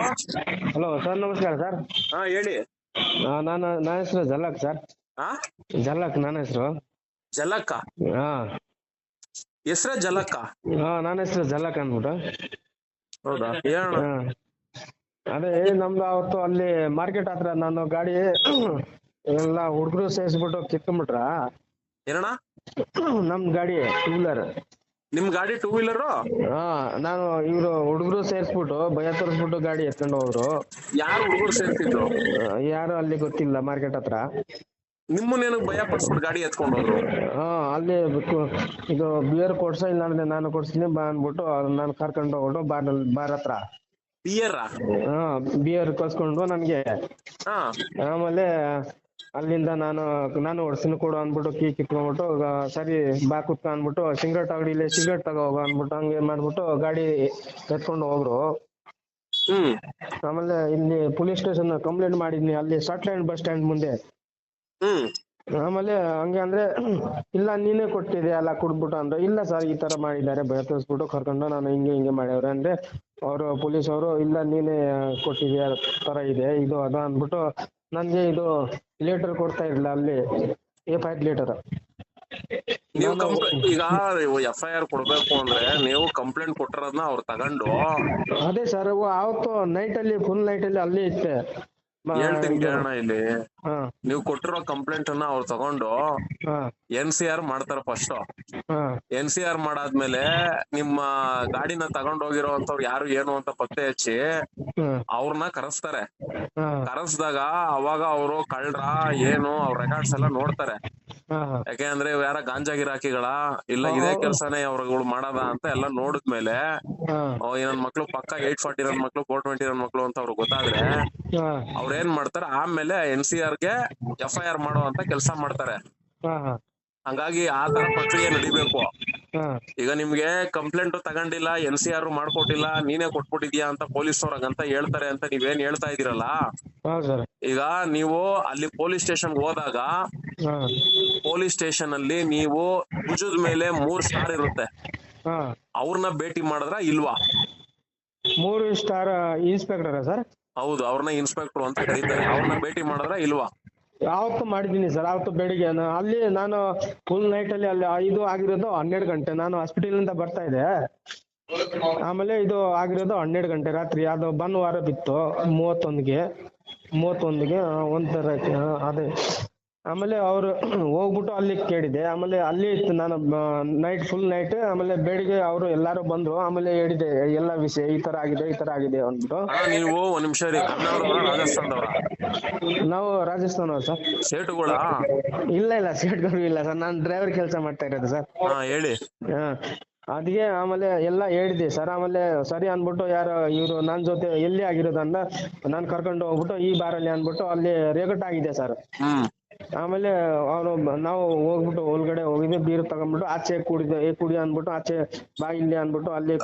Hello sir, ನಮಸ್ಕಾರ sir. ಹಾ ಹೇಳಿ. ನನ್ನ ಹೆಸರು ಜಲಕ್ ಸರ್. ಹಾ ಜಲಕ್ ನನ್ನ ಹೆಸರು. ಜಲಕ್ಕ ಹಾ ಹೆಸ್ರ ಜಲಕ್ಕ? ನನ್ನ ಹೆಸರು ಜಲಕ್ ಅಂದ್ಬಿಟ್ಟು. ಹೌದಾ, ಹೇಳೋಣ. ಹಾ ಅದೇ ನಮ್ದು ಅವತ್ತು ಅಲ್ಲಿ ಮಾರ್ಕೆಟ್ ಹತ್ರ ನಾನು ಗಾಡಿ ಎಲ್ಲ ಹುಡುಗರು ಸೇರಿಸ್ಬಿಟ್ಟು ಕಿತ್ಕೊಂಡ್ಬಿಟ್ರ. ಏನಣ್ಣ? ನಮ್ ಗಾಡಿ ಟೂ ವೀಲರ್. ನಿಮ್ ಗಾಡಿ ಟೂ ವೀಲರ್? ನಾನು ಇವ್ರು ಹುಡುಗರು ಸೇರಿಸ್ಬಿಟ್ಟು ಭಯ ತೋರಿಸ್ಬಿಟ್ಟು ಗಾಡಿ ಎತ್ಕೊಂಡು ಹೋದ್ರು. ಯಾರು ಹುಡುಗರು ಸೇರ್ತಿದ್ರು? ಯಾರು ಅಲ್ಲಿ ಗೊತ್ತಿಲ್ಲ, ಮಾರ್ಕೆಟ್ ಹತ್ರ. ನಿಮ್ಮನ್ನೇನು ಭಯ ಪಡಿಸ್ಬಿಟ್ಟು ಗಾಡಿ ಎತ್ಕೊಂಡು ಹೋದ್ರು? ಅಲ್ಲಿ ಇದು ಬಿಯರ್ ಕೊಡ್ಸ, ಇಲ್ಲ ಅಂದ್ರೆ ನಾನು ಕೊಡ್ಸ್ತೀನಿ ಬಾ ಅಂದ್ಬಿಟ್ಟು ನಾನು ಕರ್ಕೊಂಡು ಹೋಗ್ಬಿಟ್ಟು ಬಾರ್ ಹತ್ರ ಬಿಯರ್ ಬಿಯರ್ ಕಳ್ಸ್ಕೊಂಡು ನನ್ಗೆ. ಆಮೇಲೆ ಅಲ್ಲಿಂದ ನಾನು ಹೊಡ್ಸಿನ ಕೊಡು ಅಂದ್ಬಿಟ್ಟು ಕೀ ಕಿತ್ಕೊಂಡ್ಬಿಟ್ಟು, ಸರಿ ಬಾ ಕುತ್ಕ ಅಂದ್ಬಿಟ್ಟು ಸಿಗರೇಟ್ ಅಂಗಡಿ ಇಲ್ಲಿ ಸಿಗರೇಟ್ ತಗೋ ಹೋಗ ಅಂದ್ಬಿಟ್ಟು ಹಂಗೆ ಮಾಡ್ಬಿಟ್ಟು ಗಾಡಿ ಎತ್ಕೊಂಡು ಹೋಗ್ರು. ಆಮೇಲೆ ಇಲ್ಲಿ ಪೊಲೀಸ್ ಸ್ಟೇಷನ್ ಕಂಪ್ಲೇಂಟ್ ಮಾಡಿದ್ನಿ, ಅಲ್ಲಿ ಸ್ಕಾಟ್ಲ್ಯಾಂಡ್ ಬಸ್ ಸ್ಟ್ಯಾಂಡ್ ಮುಂದೆ. ಆಮೇಲೆ ಹಂಗೆ ಅಂದ್ರೆ ಇಲ್ಲ ನೀನೇ ಕೊಟ್ಟಿದೆ ಅಲ್ಲ ಕುಡ್ಬಿಟ್ಟು ಅಂದ್ರೆ, ಇಲ್ಲ ಸರ್ ಈ ತರ ಮಾಡಿದ್ದಾರೆ ಭಯ ತೋರಿಸ್ಬಿಟ್ಟು ಕರ್ಕೊಂಡು ನಾನು ಹಿಂಗೆ ಮಾಡ್ಯವ್ರೆ ಅಂದ್ರೆ ಅವರು ಪೊಲೀಸ್ ಅವರು, ಇಲ್ಲ ನೀನೇ ಕೊಟ್ಟಿದ್ಯಾ ತರ ಇದೆ ಇದು ಅದು ಅಂದ್ಬಿಟ್ಟು ನನ್ಗೆ ಇದು ಲೇಟರ್ ಕೊಡ್ತಾ ಇರ್ಲಿಲ್ಲ, ಅಲ್ಲಿ A5 ಲೇಟರ್. ನೀವು ಈಗ FIR ಕೊಡ್ಬೇಕು ಅಂದ್ರೆ ನೀವು ಕಂಪ್ಲೇಂಟ್ ಕೊಟ್ಟಿರೋದನ್ನ ಅವ್ರು ತಗೊಂಡು. ಅದೇ ಸರ್, ಅವತ್ತು ಫುಲ್ ನೈಟ್ ಅಲ್ಲಿ ಅಲ್ಲೇ ಇತ್ತೆ. ಹೇಳ್ತೀನಿ ಕೇಳೋಣ ಇಲ್ಲಿ. ನೀವು ಕೊಟ್ಟಿರೋ ಕಂಪ್ಲೇಂಟ್ ಅನ್ನ ಅವ್ರು ತಗೊಂಡು NCR ಮಾಡ್ತಾರ ಫಸ್ಟ್. NCR ಮಾಡಾದ್ಮೇಲೆ ನಿಮ್ಮ ಗಾಡಿನ ತಗೊಂಡ್ ಹೋಗಿರೋಂಥವ್ರು ಯಾರು ಏನು ಅಂತ ಪತ್ತೆ ಹಚ್ಚಿ ಅವ್ರನ್ನ ಕರೆಸ್ತಾರೆ. ಕರೆಸ್ದಾಗ ಅವಾಗ ಅವರು ಕಳ್ರ ಏನು ಅವ್ರ ರೆಕಾರ್ಡ್ಸ್ ಎಲ್ಲ ನೋಡ್ತಾರೆ. ಯಾಕೆಂದ್ರೆ ಯಾರ ಗಾಂಜಾ ಗಿರಾಕಿಗಳ ಇಲ್ಲ ಇದೇ ಕೆಲ್ಸನೇ ಅವ್ರುಗಳು ಮಾಡದ ಅಂತ ಎಲ್ಲ ನೋಡಿದ್ಮೇಲೆ ನನ್ ಮಕ್ಳು ಪಕ್ಕ 840 ರನ್ ಮಕ್ಳು 420 ರನ್ ಮಕ್ಳು ಅಂತ ಅವ್ರಿಗೆ ಗೊತ್ತಾದ್ರೆ ಅವ್ರ ಏನ್ ಮಾಡ್ತಾರೆ, ಆಮೇಲೆ NCR ಗೆ FIR ಮಾಡೋ ಅಂತ ಕೆಲ್ಸ ಮಾಡ್ತಾರೆ. ಹಂಗಾಗಿ ಆ ತರ ಪ್ರಕ್ರಿಯೆ ನಡಿಬೇಕು. ಈಗ ನಿಮ್ಗೆ ಕಂಪ್ಲೇಂಟ್ ತಗೊಂಡಿಲ್ಲ, NCR ಮಾಡ್ಕೊಟ್ಟಿಲ್ಲ, ನೀನೇ ಕೊಟ್ಬಿಟ್ಟಿದ್ಯಾ ಅಂತ ಪೊಲೀಸ್ ಅವ್ರಾಗಂತ ಹೇಳ್ತಾರೆ ಅಂತ ನೀವೇನ್ ಹೇಳ್ತಾ ಇದೀರಲ್ಲ, ಈಗ ನೀವು ಅಲ್ಲಿ ಪೊಲೀಸ್ ಸ್ಟೇಷನ್ ಹೋದಾಗ ಪೊಲೀಸ್ ಸ್ಟೇಷನ್ ಅಲ್ಲಿ ನೀವು ಭುಜದ ಮೇಲೆ 3 ಸ್ಟಾರ್ ಇರುತ್ತೆ, ಅವ್ರನ್ನ ಭೇಟಿ ಮಾಡಿದ್ರ ಇಲ್ವಾ? 3 ಸ್ಟಾರ್ ಇನ್ಸ್ಪೆಕ್ಟರ್ ಸರ್? ಹೌದು, ಅವ್ರನ್ನ ಇನ್ಸ್ಪೆಕ್ಟರ್ ಅಂತ ಕರೀತಾರೆ. ಅವ್ರನ್ನ ಭೇಟಿ ಮಾಡಿದ್ರ ಇಲ್ವಾ? ಯಾವತ್ತು ಮಾಡಿದೀನಿ ಸರ್. ಅವತ್ತು ಬೆಳಿಗ್ಗೆ ಅಲ್ಲಿ ನಾನು ಫುಲ್ ನೈಟ್ ಅಲ್ಲಿ ಅಲ್ಲಿ ಇದು ಆಗಿರೋದು 12 ಗಂಟೆ. ನಾನು ಹಾಸ್ಪಿಟಲ್ ಇಂದ ಬರ್ತಾ ಇದ್ದೆ. ಆಮೇಲೆ ಇದು ಆಗಿರೋದು 12 ಗಂಟೆ ರಾತ್ರಿ. ಅದು ಭಾನುವಾರ ಬಿತ್ತು 31ಗೆ ಒಂಥರ ಅದೇ. ಆಮೇಲೆ ಅವ್ರು ಹೋಗ್ಬಿಟ್ಟು ಅಲ್ಲಿ ಕೇಳಿದೆ. ಆಮೇಲೆ ಅಲ್ಲಿ ಇತ್ತು ನಾನು ಫುಲ್ ನೈಟ್. ಆಮೇಲೆ ಬೆಳಿಗ್ಗೆ ಅವರು ಎಲ್ಲಾರು ಬಂದ್ರು. ಆಮೇಲೆ ಹೇಳಿದೆ ಎಲ್ಲ ವಿಷಯ, ಈ ತರ ಆಗಿದೆ ಅಂದ್ಬಿಟ್ಟು. ನೀವು ಒಂದ್ ನಿಮಿಷ ರೀ, ಕರ್ನಾಟಕದವರ ರಾಜಸ್ಥಾನದವರ? ನಾವು ರಾಜಸ್ಥಾನ ಸರ್. ಸೇಟುಗಳ? ಇಲ್ಲ ಸೇಟ್ಗಳು ಇಲ್ಲ ಸರ್, ನಾನು ಡ್ರೈವರ್ ಕೆಲಸ ಮಾಡ್ತಾ ಇರೋದು ಸರ್. ಹೇಳಿ. ಅದಿಗೆ ಆಮೇಲೆ ಎಲ್ಲ ಹೇಳಿದೆ ಸರ್. ಆಮೇಲೆ ಸರಿ ಅನ್ಬಿಟ್ಟು ಯಾರು ಇವ್ರು ನನ್ ಜೊತೆ ಎಲ್ಲಿ ಆಗಿರೋದನ್ನ ನಾನ್ ಕರ್ಕೊಂಡು ಹೋಗ್ಬಿಟ್ಟು ಈ ಬಾರಲ್ಲಿ ಅನ್ಬಿಟ್ಟು ಅಲ್ಲಿ ರೇಗಟ್ ಆಗಿದೆ ಸರ್. ಆಮೇಲೆ ನಾವು ಹೋಗ್ಬಿಟ್ಟು ಒಳಗಡೆ ಹೋಗಿದ್ದೆ, ಬೀರ್ ತಗೊಂಡ್ಬಿಟ್ಟು ಆಚೆ ಕುಡಿ ಅಂದ್ಬಿಟ್ಟು ಆಚೆ ಬಾ ಇಲ್ಲಿ ಅನ್ಬಿಟ್ಟು ಅಲ್ಲಿ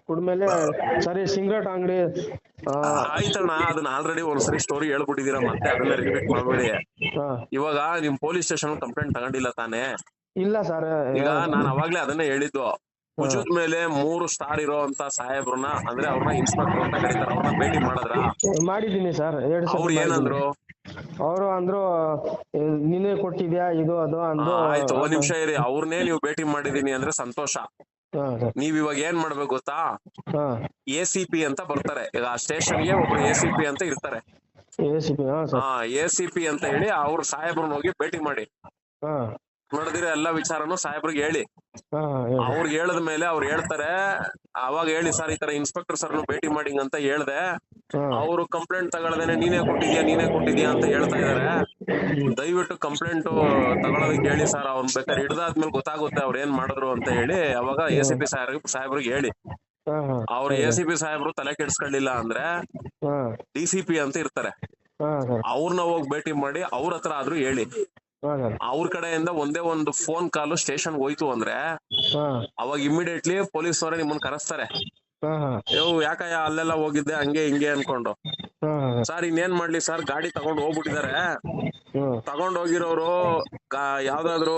ಕುಡ್ಮೇಲೆ ಸರಿ ಸಿಗರೇಟ್ ಅಂಗಡಿ. ಆಯ್ತಣ್ಣ, ಅದನ್ನ ಆಲ್ರೆಡಿ ಒಂದ್ಸರಿ ಸ್ಟೋರಿ ಹೇಳ್ಬಿಟ್ಟಿದೀರಾ, ಮತ್ತೆ ಅದನ್ನ ರಿಪೀಟ್ ಮಾಡ್ಬೇಡಿ. ಇವಾಗ ನಿಮ್ ಪೊಲೀಸ್ ಸ್ಟೇಷನ್ ಕಂಪ್ಲೇಂಟ್ ತಗೊಂಡಿಲ್ಲ ತಾನೇ? ಇಲ್ಲ ಸರ್. ಈಗ ನಾನು ಅವಾಗ್ಲೇ ಅದನ್ನೇ ಹೇಳಿದ್ದು, ಭುಜದ ಮೇಲೆ 3 ಸ್ಟಾರ್ ಇರೋ ಅಂತ ಸಾಹೇಬ್ರನ್ನ, ಅಂದ್ರೆ ಅವ್ರನ್ನ ಇನ್ಸ್ಪೆಕ್ಟರ್ ಅಂತ ಕರೀತಾರೆ, ಅವ್ರನ್ನ ಭೇಟಿ ಮಾಡಿದೀನಿ ಸರ್. ಅವ್ರು ಏನಂದ್ರು? ಅವರು ಅಂದ್ರು ನೀನೇ ಕೊಟ್ಟಿದ್ಯಾ ಇದು ಅದು ಅಂದ್ರು. ಆಯ್ತು, ಒಂದ್ ನಿಮಿಷ ಇರಿ. ಅವ್ರನ್ನೇ ನೀವು ಭೇಟಿ ಮಾಡಿದೀನಿ ಅಂದ್ರೆ ಸಂತೋಷ. ನೀವ್ ಇವಾಗ ಏನ್ ಮಾಡ್ಬೇಕು ಗೊತ್ತಾ? ACP ಅಂತ ಬರ್ತಾರೆ. ಈಗ ಆ ಸ್ಟೇಷನ್ಗೆ ಒಬ್ರು ACP ಅಂತ ಇರ್ತಾರೆ. ACP ಅಂತ ಹೇಳಿ ಅವ್ರ ಸಾಹೇಬ್ರನ್ನ ಹೋಗಿ ಭೇಟಿ ಮಾಡಿ. ನೋಡಿದಿರ ಎಲ್ಲ ವಿಚಾರನು ಸಾಹೇಬ್ರಿಗೆ ಹೇಳಿ. ಅವ್ರಿಗೆ ಹೇಳದ್ಮೇಲೆ ಅವ್ರು ಹೇಳ್ತಾರೆ, ಅವಾಗ ಹೇಳಿ ಸರ್ ಈ ತರ ಇನ್ಸ್ಪೆಕ್ಟರ್ ಸರ್ನು ಭೇಟಿ ಮಾಡಿ ಅಂತ ಹೇಳ್ದೆ. ಅವ್ರು ಕಂಪ್ಲೇಂಟ್ ತಗೊಳ್ದೇನೆ ನೀನೇ ಕೊಟ್ಟಿದ್ಯಾ ಅಂತ ಹೇಳ್ತಾ ಇದಾರೆ. ದಯವಿಟ್ಟು ಕಂಪ್ಲೇಂಟ್ ತಗೊಳೋದಕ್ಕೆ ಹೇಳಿ ಸರ್, ಅವ್ನ್ ಬೇಕಾದ್ರೆ ಹಿಡ್ದಾದ್ಮೇಲೆ ಗೊತ್ತಾಗುತ್ತೆ ಅವ್ರು ಏನ್ ಮಾಡಿದ್ರು ಅಂತ ಹೇಳಿ ಅವಾಗ ACP ಸಾಹೇಬ್ರಿಗೆ ಹೇಳಿ. ಅವ್ರು ACP ಸಾಹೇಬ್ರು ತಲೆ ಕೆಡ್ಸ್ಕೊಳ್ಳಿಲ್ಲ ಅಂದ್ರೆ DCP ಅಂತ ಇರ್ತಾರೆ, ಅವ್ರನ್ನ ಹೋಗಿ ಭೇಟಿ ಮಾಡಿ ಅವ್ರ ಹತ್ರ ಆದ್ರೂ ಹೇಳಿ. ಅವ್ರ ಕಡೆಯಿಂದ ಒಂದೇ ಒಂದು ಫೋನ್ ಕಾಲ್ ಸ್ಟೇಷನ್ ಹೋಯ್ತು ಅಂದ್ರೆ ಅವಾಗ ಇಮಿಡಿಯೇಟ್ಲಿ ಪೊಲೀಸ್ ಅವರೇ ನಿಮ್ಮನ್ನ ಕರೆಸ್ತಾರೆ. ಯಾಕಯ್ಯ ಅಲ್ಲೆಲ್ಲ ಹೋಗಿದ್ದೆ ಹಂಗೆ ಹಿಂಗೆ ಅನ್ಕೊಂಡು. ಸರ್ ಇನ್ನೇನ್ ಮಾಡ್ಲಿ ಸರ್, ಗಾಡಿ ತಗೊಂಡ್ ಹೋಗ್ಬಿಟ್ಟಿದ್ದಾರೆ. ತಗೊಂಡ್ ಹೋಗಿರೋರು ಯಾವ್ದಾದ್ರು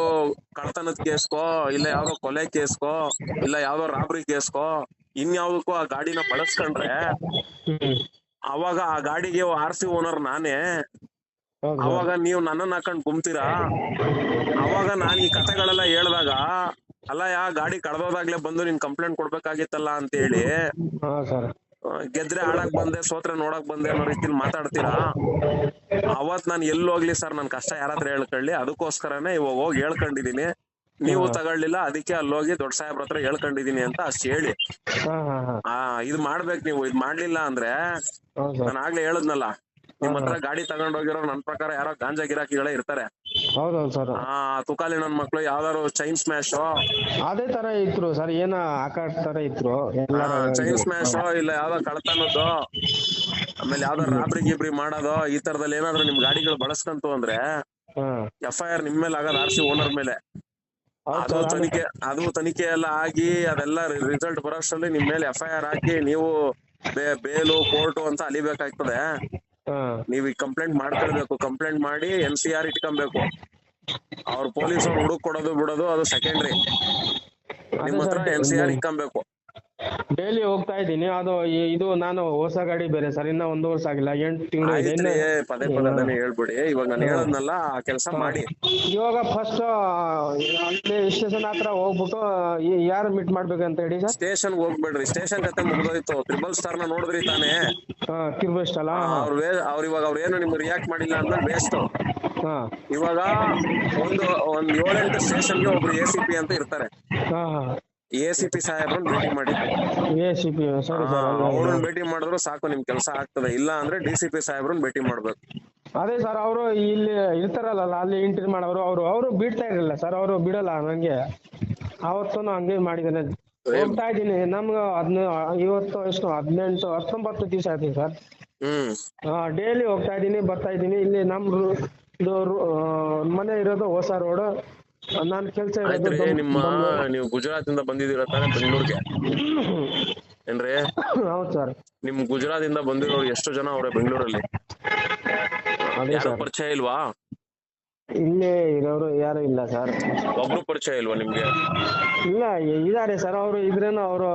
ಕಳ್ತನದ ಕೇಸ್ಕೋ, ಇಲ್ಲ ಯಾವ್ದೋ ಕೊಲೆ ಕೇಸ್ಕೋ, ಇಲ್ಲ ಯಾವ್ದೋ ರಾಬ್ರಿ ಕೇಸ್ಕೋ, ಇನ್ಯಾವ್ದಕ್ಕೂ ಆ ಗಾಡಿನ ಬಳಸ್ಕೊಂಡ್ರೆ ಅವಾಗ ಆ ಗಾಡಿಗೆ RC ಓನರ್ ನಾನೇ. ಹೌದು ಅವಾಗ ನೀವು ನನ್ನನ್ನ ಹಾಕೊಂಡ್ ಗುಮ್ತೀರಾ. ಅವಾಗ ನಾನ್ ಈ ಕಥೆಗಳೆಲ್ಲ ಹೇಳ್ದಾಗ ಅಲ್ಲ ಗಾಡಿ ಕಳ್ದೋದಾಗ್ಲೇ ಬಂದು ನೀನ್ ಕಂಪ್ಲೇಂಟ್ ಕೊಡ್ಬೇಕಾಗಿತ್ತಲ್ಲ ಅಂತ ಹೇಳಿ ಹಾ ಸರ್ ಗೆದ್ರೆ ಆಡಕ್ ಬಂದೆ ಸೋತ್ರೆ ನೋಡಕ್ ಬಂದೆ ಅನ್ನೋ ರೀತಿಲಿ ಮಾತಾಡ್ತೀರಾ. ಅವತ್ ನಾನು ಎಲ್ಲಿ ಹೋಗ್ಲಿ ಸರ್ ನನ್ ಕಷ್ಟ ಯಾರತ್ರ ಹೇಳ್ಕೊಳ್ಳಿ, ಅದಕ್ಕೋಸ್ಕರನೇ ಇವಾಗ ಹೋಗಿ ಹೇಳ್ಕೊಂಡಿದೀನಿ. ನೀವು ತಗೊಳ್ಳಿಲ್ಲ, ಅದಕ್ಕೆ ಅಲ್ಲಿ ಹೋಗಿ ದೊಡ್ಡ ಸಾಹೇಬ್ರ ಹತ್ರ ಹೇಳ್ಕೊಂಡಿದೀನಿ ಅಂತ ಅಷ್ಟ್ ಹೇಳಿ. ಇದ್ ಮಾಡ್ಬೇಕು ನೀವು. ಇದ್ ಮಾಡ್ಲಿಲ್ಲ ಅಂದ್ರೆ ನಾನು ಆಗ್ಲೇ ಹೇಳದ್ನಲ್ಲ, ನಿಮ್ ಹತ್ರ ಗಾಡಿ ತಗೊಂಡೋಗಿರೋ ನನ್ ಪ್ರಕಾರ ಯಾರೋ ಗಾಂಜಾ ಗಿರಾಕಿಗಳೇ ಇರ್ತಾರೆ. ಹೌದೌದು ಸರ್. ತುಕಾಲಿ ನನ್ ಮಕ್ಳು ಯಾವ್ದಾರು ಚೈನ್ ಸ್ಮ್ಯಾಶ್ ಅದೇ ತರ ಇದ್ರು ಸರ್, ಏನ ಆಕಾಡ್ ತರ ಇದ್ರು. ಚೈನ್ ಸ್ಮ್ಯಾಶ್ ಇಲ್ಲ ಯಾವ್ದೋ ಕಳ್ತನದ್ದು, ಆಮೇಲೆ ಯಾವ್ದಾರು ರಾಬ್ರಿ ಗಿಬ್ರಿ ಮಾಡೋದು, ಈ ತರದಲ್ಲಿ ಏನಾದ್ರು ನಿಮ್ ಗಾಡಿಗಳು ಬಳಸ್ಕಂತು ಅಂದ್ರೆ FIR ನಿಮ್ ಮೇಲೆ ಆಗೋದು RC ಓನರ್ ಮೇಲೆ. ಅದು ತನಿಖೆ ಎಲ್ಲ ಆಗಿ ಅದೆಲ್ಲ ರಿಸಲ್ಟ್ ಬರೋಷ್ಟರಲ್ಲಿ ನಿಮ್ ಮೇಲೆ FIR ಹಾಕಿ ನೀವು ಬೇಲು ಕೋರ್ಟು ಅಂತ ಅಲಿಬೇಕಾಗ್ತದೆ. ನೀವ್ ಈಗ ಕಂಪ್ಲೇಂಟ್ ಮಾಡ್ಕೊಳ್ಬೇಕು. ಕಂಪ್ಲೇಂಟ್ ಮಾಡಿ NCR ಇಟ್ಕೊಬೇಕು. ಅವ್ರ ಪೊಲೀಸ್ ಅವ್ರು ಹುಡುಕ್ ಕೊಡೋದು ಬಿಡೋದು ಅದು ಸೆಕೆಂಡ್ರಿ. ನಿಮ್ ಹತ್ರ NCR ಇಟ್ಕೊಬೇಕು. ಡೈಲಿ ಹೋಗ್ತಾ ಇದ್ದೀನಿ. ಅದು ಇದು ನಾನು ಹೊಸ ಗಾಡಿ ಬೇರೆ ಸರ್, ಇನ್ನ 1 ವರ್ಷ ಆಗಿಲ್ಲ, 8 ತಿಂಗಳು. ಪದೇ ಪದೇ ಹೇಳ್ಬಿಡಿ. ಇವಾಗ ನಾನು ಹೇಳದ್ನಲ್ಲ ಆ ಕೆಲಸ ಮಾಡಿ. ಇವಾಗ ಫಸ್ಟ್ ಅಲ್ಲಿ ಸ್ಟೇಷನ್ ಹತ್ರ ಹೋಗ್ಬಿಟ್ಟು ಯಾರು ಮೀಟ್ ಮಾಡ್ಬೇಕಂತ ಹೇಳಿ ಸರ್. ಸ್ಟೇಷನ್ ಹೋಗ್ಬೇಡ್ರಿ, ಸ್ಟೇಷನ್ ಕತೆ ಮುಗ್ದೋಯ್ತು. ತ್ರಿಬಲ್ ಸ್ಟಾರ್ ನ ನೋಡಿದ್ರಿ ತಾನೇ? ತ್ರಿಬಲ್ ಸ್ಟಾರ್ ಅವ್ರ ಇವಾಗ ಅವ್ರೇನು ನಿಮ್ಗೆ ರಿಯಾಕ್ಟ್ ಮಾಡಿಲ್ಲ ಅಂದ್ರೆ ವೇಸ್ಟ್. ಇವಾಗ ಒಂದ್ 7-8 ಸ್ಟೇಷನ್ಗೆ ಒಬ್ರು ACP ಅಂತ ಇರ್ತಾರೆ. ACP ಸಾಹೇಬ್ರನ್ನ ಭೇಟಿ ಮಾಡಿ. ಅವ್ರನ್ನ ಭೇಟಿ ಮಾಡಿದ್ರು ಸಾಕು, ನಿಮ್ ಕೆಲಸ ಆಗ್ತದೆ. ಇಲ್ಲ ಅಂದ್ರೆ DCP ಸಾಹೇಬ್ರನ್ನ ಭೇಟಿ ಮಾಡ್ಬೇಕು. ಅದೇ ಸರ್, ಅವರು ಇಲ್ಲಿ ಇರ್ತಾರಲ್ಲ ಅಲ್ಲಿ ಇಂಟರ್ವ್ಯೂ ಮಾಡೋರು, ಅವರು ಬಿಡ್ತಾ ಇರಲಿಲ್ಲ ಸರ್. ಅವರು ಬಿಡಲ್ಲ ನಂಗೆ. ಅವತ್ತು ಹಂಗೆ ಮಾಡಿದ್ದೇನೆ. ಹೋಗ್ತಾ ಇದ್ದೀನಿ. ನಮ್ಗೆ ಇವತ್ತು ಎಷ್ಟು 18-19 ದಿವಸ ಆಯ್ತು ಸರ್. ಡೈಲಿ ಹೋಗ್ತಾ ಇದ್ದೀನಿ, ಬರ್ತಾ ಇದ್ದೀನಿ. ಇಲ್ಲಿ ನಮ್ ಮನೆ ಇರೋದು ಹೊಸ ರೋಡ್. ನಾನ್ ಕೆಲ್ಸ ನೀವು ಗುಜರಾತ್ ಇಂದ ಬಂದಿದ್ದೀರ ತಾನೆ ಬೆಂಗಳೂರಿಗೆ? ಏನ್ರಿ? ಹೌದು ಸರ್. ನಿಮ್ ಗುಜರಾತ್ ಇಂದ ಬಂದಿರೋರು ಎಷ್ಟು ಜನ ಅವ್ರೆ ಬೆಂಗಳೂರಲ್ಲಿ? ಯಾರು ಪರಿಚಯ ಇಲ್ವಾ? ಇಲ್ಲೇ ಇರೋರು ಯಾರು ಇಲ್ಲ ಸರ್. ಒಬ್ರು ಪರಿಚಯ ಇಲ್ವಾ ನಿಮ್ಗೆ? ಇಲ್ಲ ಇದಾರೆ ಸರ್. ಅವರು ಇದ್ರೇನು ಅವರು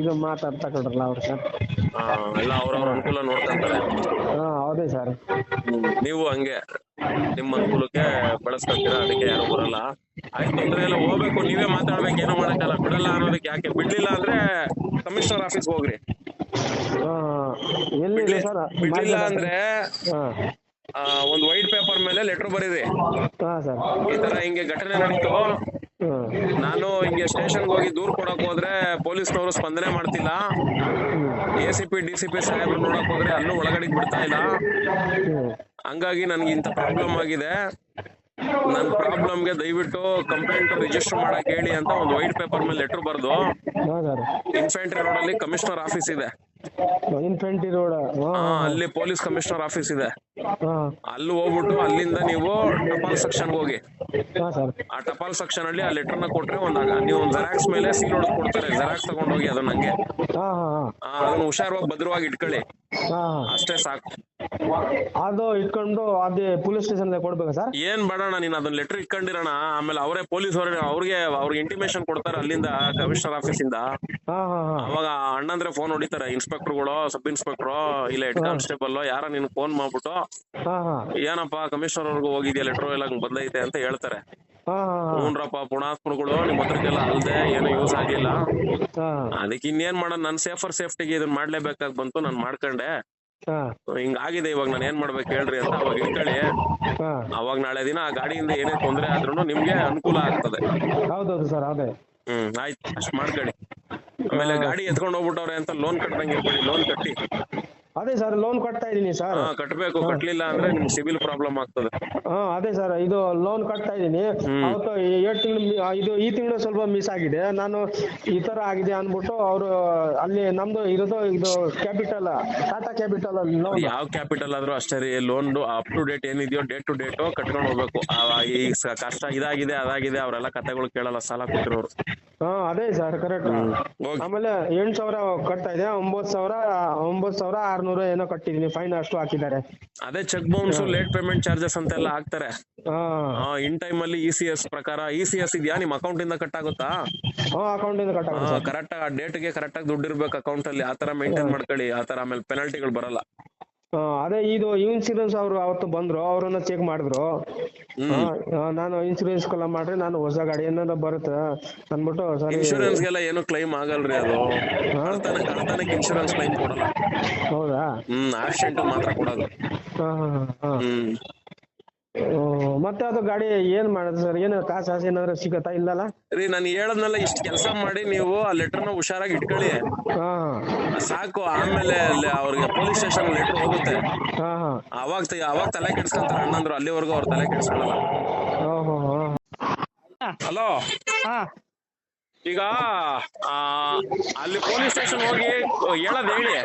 ಇದು ಮಾತಾಡ್ತಕೊಂಡ್ರಲ್ಲ ಅವ್ರು ಸರ್. ಎಲ್ಲ ಅವ್ರವ್ರ ಅನುಕೂಲ ನೋಡ್ಕೊಂತಾರೆ. ಹೌದೇ ಸರ್. ನೀವು ಹಂಗೆ ನಿಮ್ ಅನುಕೂಲಕ್ಕೆ ಬಳಸ್ಕೊಂತೀರಾ, ಅದಕ್ಕೆ ಯಾರು ಬರಲ್ಲ. ಆಯ್ತು, ತೊಂದ್ರೆ ಎಲ್ಲ ಹೋಗ್ಬೇಕು. ನೀವೇ ಮಾತಾಡ್ಬೇಕು, ಏನೋ ಮಾಡಕ್ಕಲ್ಲ. ಬಿಡಲ್ಲ ಅನ್ನೋದಕ್ಕೆ ಯಾಕೆ? ಬಿಡ್ಲಿಲ್ಲ ಅಂದ್ರೆ ಕಮಿಷನರ್ ಆಫೀಸ್ ಹೋಗ್ರಿ. ಬಿಡ್ಲಿಲ್ಲ ಅಂದ್ರೆ ಒಂದ್ ವೈಟ್ ಪೇಪರ್ ಮೇಲೆ ಲೆಟರ್ ಬರೀರಿ. ಈ ತರ ಹಿಂಗೆ ಘಟನೆ ನಡೀತು, ನಾನು ಹಿಂಗೆ ಸ್ಟೇಷನ್ಗೆ ಹೋಗಿ ದೂರ್ ಕೊಡಕ್ ಹೋದ್ರೆ ಪೊಲೀಸ್ನವರು ಸ್ಪಂದನೆ ಮಾಡ್ತಿಲ್ಲ, ACP DCP ಸಾಹೇಬ್ರು ನೋಡಕ್ ಹೋದ್ರೆ ಅಲ್ಲೂ ಒಳಗಡೆ ಬಿಡ್ತಾ ಇಲ್ಲ, ಹಂಗಾಗಿ ನನ್ಗೆ ಇಂತ ಪ್ರಾಬ್ಲಮ್ ಆಗಿದೆ. ನನ್ ಪ್ರಾಬ್ಲಮ್ಗೆ ದಯವಿಟ್ಟು ಕಂಪ್ಲೇಂಟ್ ರಿಜಿಸ್ಟರ್ ಮಾಡಕ್ ಹೇಳಿ ಅಂತ ಒಂದು ವೈಟ್ ಪೇಪರ್ ಮೇಲೆ ಲೆಟರ್ ಬರ್ದು ಇನ್ಫೆಂಟ್ರಿ ರೋಡ್ ಅಲ್ಲಿ ಕಮಿಷನರ್ ಆಫೀಸ್ ಇದೆ. ಇನ್ಫೆಂಟ್ರಿ ರೋಡ್ ಅಲ್ಲಿ ಪೊಲೀಸ್ ಕಮಿಷನರ್ ಆಫೀಸ್ ಇದೆ. ಅಲ್ಲಿ ಹೋಗ್ಬಿಟ್ಟು ಅಲ್ಲಿಂದ ನೀವು ಟಪಾಲ್ ಸೆಕ್ಷನ್ ಹೋಗಿ. ಆ ಟಪಾಲ್ ಸೆಕ್ಷನ್ ಅಲ್ಲಿ ಆ ಲೆಟರ್ ನ ಕೊಟ್ರೆ ನೀವು ಒಂದ್ ಜೆರಾಕ್ಸ್ ಮೇಲೆ ಸೀಲ್ ಹೊಡೆದು ಕೊಡ್ತಾರೆ. ಜೆರಾಕ್ಸ್ ತಗೊಂಡ್ ಹೋಗಿ ಅದನ್ನ ಹಂಗೆ ಅದನ್ನ ಹುಷಾರವಾಗಿ ಭದ್ರವಾಗಿ ಇಟ್ಕೊಳ್ಳಿ. ಅಷ್ಟೇ ಸಾಕು. ಅದು ಇಟ್ಕೊಂಡು ಅದೇ ಪೊಲೀಸ್ ಸ್ಟೇಷನ್ ಕೊಡ್ಬೇಕಾ ಸರ್? ಏನ್ ಬೇಡಣ್ಣ, ನೀನ್ ಅದನ್ನ ಲೆಟರ್ ಇಟ್ಕೊಂಡಿರೋಣ. ಆಮೇಲೆ ಅವರೇ ಪೊಲೀಸ್ ಅವ್ರಿಗೆ ಇಂಟಿಮೇಶನ್ ಕೊಡ್ತಾರೆ ಅಲ್ಲಿಂದ ಕಮಿಷನರ್ ಆಫೀಸ್ ಇಂದ. ಅವಾಗ ಅಣ್ಣಂದ್ರೆ ಫೋನ್ ಹೊಡಿತಾರೆ, ಇನ್ಸ್ಪೆಕ್ಟರ್ಗಳು, ಸಬ್ ಇನ್ಸ್ಪೆಕ್ಟರ್, ಇಲ್ಲ ಹೆಡ್ ಕಾನ್ಸ್ಟೇಬಲ್ ಯಾರ ನಿನ್ ಫೋನ್ ಮಾಡ್ಬಿಟ್ಟು ಏನಪ್ಪಾ ಕಮಿಷನರ್ ಅವ್ರಿಗೂ ಹೋಗಿದ್ಯಾ ಲೆಟರ್ ಎಲ್ಲ ಬಂದೈತೆ ಅಂತ ಹೇಳ್ತಾರೆ. ಹ್ಞೂನ್ರಪ್ಪ ಪುಣಾತ್ಮಗಳು, ನಿಮ್ ಹತ್ರಕ್ಕೆಲ್ಲ ಅಲ್ದೆ ಏನು ಯೂಸ್ ಆಗಿಲ್ಲ, ಅದಕ್ಕೆ ಇನ್ನೇನ್ ಮಾಡೋಣ, ನನ್ ಸೇಫ್ಟಿಗೆ ಇದನ್ನ ಮಾಡ್ಲೇಬೇಕಾಗ್ ಬಂತು, ನಾನ್ ಮಾಡ್ಕೊಂಡೆ, ಹಿಂಗಾಗಿದೆ, ಇವಾಗ ನಾನು ಏನ್ ಮಾಡ್ಬೇಕು ಹೇಳ್ರಿ ಅಂತ ಅವಾಗ ಇಟ್ಕೊಳ್ಳಿ. ಅವಾಗ ನಾಳೆ ದಿನ ಆ ಗಾಡಿಯಿಂದ ಏನೇ ತೊಂದರೆ ಆದ್ರೂ ನಿಮ್ಗೆ ಅನುಕೂಲ ಆಗ್ತದೆ. ಹೌದೌದು ಸರ್. ಅದೇ ಆಯ್ತು, ಅಷ್ಟ್ ಮಾಡ್ಕೊಳ್ಳಿ. ಆಮೇಲೆ ಗಾಡಿ ಎತ್ಕೊಂಡ್ ಹೋಗ್ಬಿಟ್ಟವ್ರೆ ಅಂತ ಲೋನ್ ಕಟ್ಟದಂಗೆ ಇರ್ಬೇಡಿ, ಲೋನ್ ಕಟ್ಟಿ. ಅದೇ ಸರ್, ಲೋನ್ ಕಟ್ತಾ ಇದೀನಿ ಸರ್. ಕಟ್ಟಬೇಕು, ಕಟ್ಲಿಲ್ಲ ಅಂದ್ರೆ ನಿಮ್ ಸಿಬಿಲ್ ಪ್ರಾಬ್ಲಮ್ ಆಗ್ತದೆ. ಅದೇ ಸರ್, ಇದು ಲೋನ್ ಕಟ್ತಾ ಇದೀನಿ. ಅವತ್ತು 7 ತಿಂಗಳು ಈ ತಿಂಗಳು ಸ್ವಲ್ಪ ಮಿಸ್ ಆಗಿದೆ. ನಾನು ಈ ತರ ಆಗಿದೆ ಅನ್ಬಿಟ್ಟು ಅವರು ಅಲ್ಲಿ ನಮ್ದು ಇರೋದು ಇದು ಕ್ಯಾಪಿಟಲ್, ಟಾಟಾ ಕ್ಯಾಪಿಟಲ್ ಲೋನ್. ಯಾವ ಕ್ಯಾಪಿಟಲ್ ಆದ್ರೂ ಅಷ್ಟೇ ರೀ, ಲೋನ್ ಅಪ್ ಟು ಡೇಟ್ ಏನಿದೆಯೋ ಡೇಟ್ ಟು ಡೇಟ್ ಕಟ್ಕೊಂಡು ಹೋಗ್ಬೇಕು. ಈ ಕಷ್ಟ ಇದಾಗಿದೆ ಅದಾಗಿದೆ ಅವರೆಲ್ಲ ಕತೆಗಳು ಕೇಳಲ್ಲ, ಸಾಲ ಕೊಟ್ಟಿರೋರು. ಅದೇ ಸರ್ ಕರೆಕ್ಟ್. ಆಮೇಲೆ 8,000 ಕಟ್ತಾ ಇದೆ, 9,600 ಏನೋ ಕಟ್ಟಿದೀನಿ, ಫೈನ್ ಅಷ್ಟು ಹಾಕಿದ್ದಾರೆ. ಅದೇ cheque bounce, late payment charges ಅಂತೆಲ್ಲ ಹಾಕ್ತಾರೆ. ಇನ್ ಟೈಮ್ ಅಲ್ಲಿ ECS ಪ್ರಕಾರ, ECS ಇದೆಯಾ ನಿಮ್ ಅಕೌಂಟ್ ಇಂದ ಕಟ್ ಆಗುತ್ತಾ? ಅಕೌಂಟ್ ಇಂದ ಕಟ್ ಆಗುತ್ತೆ. ಕರೆಕ್ಟ್ ಡೇಟ್ ಗೆ ಕರೆಕ್ಟ್ ಆಗಿ ದುಡ್ಡು ಇರ್ಬೇಕು ಅಕೌಂಟ್ ಅಲ್ಲಿ. ಆತರ ಮೇಂಟೈನ್ ಮಾಡ್ಕೊಳ್ಳಿ, ಆತರ ಆಮೇಲೆ ಪೆನಾಲ್ಟಿಗಳು ಬರಲ್ಲ. ಅದೇ ಇದು ಇನ್ಸೂರೆನ್ಸ್ ಅವರು ಅವತ್ತು ಬಂದ್ರು, ಅವ್ರನ್ನ ಚೆಕ್ ಮಾಡಿದ್ರು. ನಾನು ಇನ್ಸೂರೆನ್ಸ್ ಎಲ್ಲ ಮಾಡ್ರಿ, ನಾನು ಹೊಸ ಗಾಡಿ ಏನಾರ ಬರುತ್ತೆ ಅಂದ್ಬಿಟ್ಟು ಸರಿ. ಇನ್ಶೂರೆನ್ಸ್ ಗೆಲ್ಲ ಏನು ಕ್ಲೈಮ್ ಆಗಲ್ರಿ ಅದು. ಕಳ್ತನಕ್ಕೆ ಇನ್ಶೂರೆನ್ಸ್ ಕ್ಲೈಮ್ ಕೊಡಲ್ಲ. ಹೌದಾ? ಆಕ್ಸಿಡೆಂಟ್ ಮಾತ್ರ ಕೊಡೋದು. ಮತ್ತೆ ಅದು ಗಾಡಿ ಏನ್ ಮಾಡೋದು ಸರ್? ಏನು ಕಾಸು ಏನಾದ್ರು ಸಿಗತ್ತಾ? ಇಲ್ಲಲ್ಲ ರೀ, ನಾನು ಹೇಳದ್ನಲ್ಲ, ಇಷ್ಟ ಕೆಲಸ ಮಾಡಿ ನೀವು ಆ ಲೆಟರ್ನ ಹುಷಾರಾಗಿ ಇಟ್ಕೊಳ್ಳಿ ಸಾಕು. ಆಮೇಲೆ ಅವ್ರಿಗೆ ಪೊಲೀಸ್ ಸ್ಟೇಷನ್ ಲೆಟರ್ ಹೋಗುತ್ತೆ, ಅವಾಗ ತಲೆ ಕೆಡ್ಸ್ಕೊಂತಾರೆ ಅಣ್ಣಂದ್ರು. ಅಲ್ಲಿವರೆಗೂ ಅವ್ರ ತಲೆ ಕೆಡ್ಸ್ಕೊಳಲ್ಲ. ಹಲೋ, ಈಗ ಅಲ್ಲಿ ಪೊಲೀಸ್ ಸ್ಟೇಷನ್ ಹೋಗಿ ಹೇಳದ್ ಹೇಳಿ.